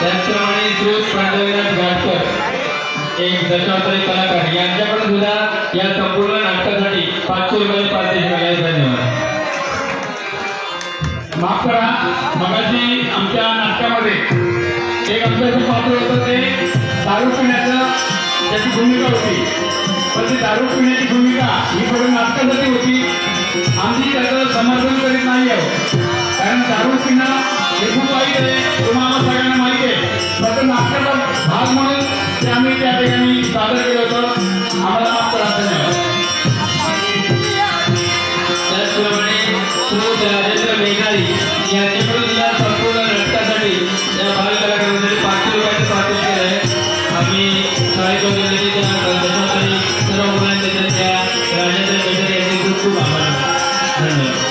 त्याचप्रमाणे श्रोत प्रांजलनाथ गाडकर एक दशावतारी कलाकार यांच्याकडून सुद्धा या संपूर्ण नाटकासाठी 500 रुपये पारितोषिक मिळाले आहे. धन्यवाद. माफ करा, मगाशी आमच्या नाटकामध्ये एक आमचं पात्र होतं ते दारू पिण्याचं त्याची भूमिका होती. पण ती दारू पिण्याची भूमिका ही फक्त नाटकासाठी होती. आम्ही त्याचं समर्थन करीत नाही आहोत, कारण दारू पिणं हे खूप वाईट आहे, तुम्हाला सगळ्यांना माहिती आहे. फक्त नाटकाचा भाग म्हणून ते आम्ही त्या ठिकाणी सादर केलं होतं. आम्हाला माफ करा. धन्यवाद. त्याचप्रमाणे श्रोत राजेंद्र मेघारी यांच्याकडून सुद्धा संपूर्ण नाटकासाठी या बालकलाकारांसाठी 500 रुपयाचे पारितोषिक आहे. आम्ही शाळेत वगैरे दशावतारी सर्व मुलांच्या त्या राजेंद्र मेघारी यांचे खूप खूप आभार. धन्यवाद.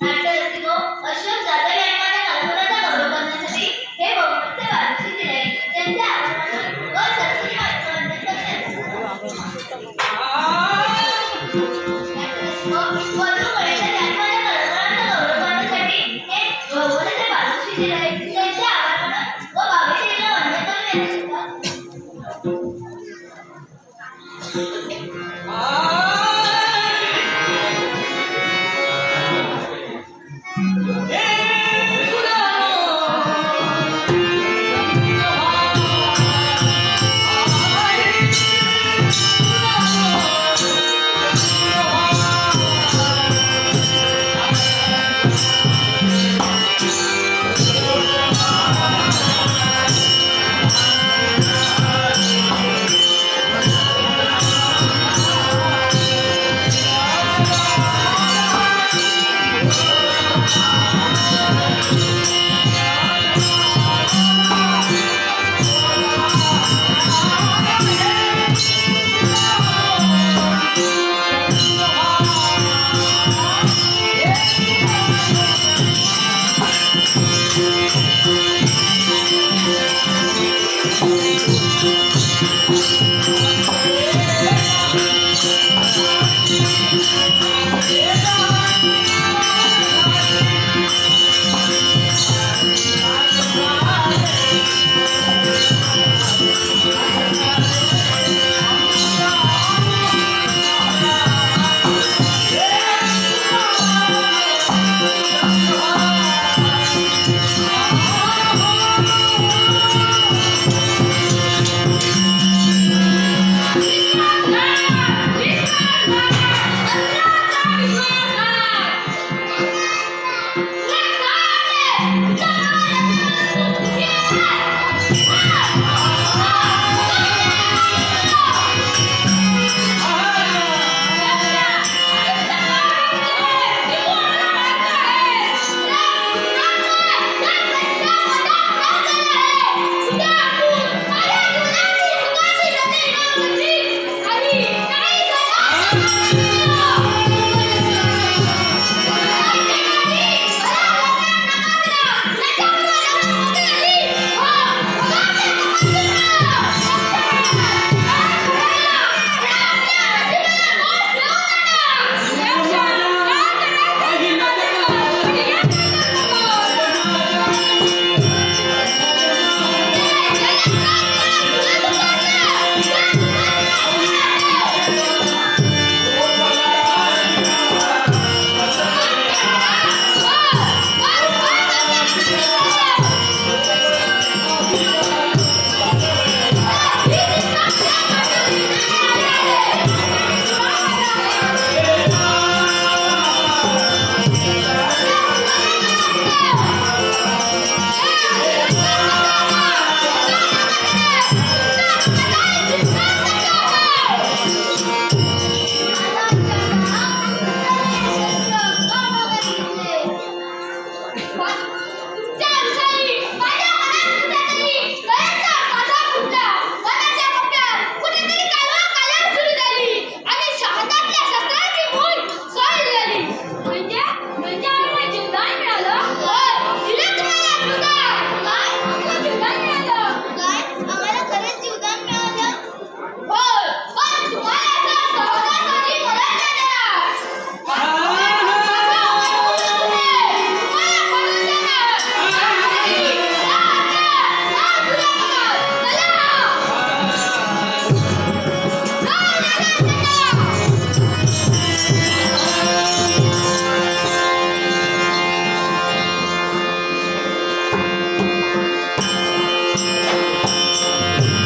नाट्यरसिको अशोक जाधव यांच्या कल्पनाचा गौरव करण्यासाठी हे बहुमतचे वार्षिक दिले त्यांचे आगमन व सरस्वती मातेचे वधू कळेच्या जन्माच्या कल्पनाचा गौरव करण्यासाठी हे बहुमतचे वार्षिक दिले त्यांचे आगमन व भावी देवीला वंदन Yeah.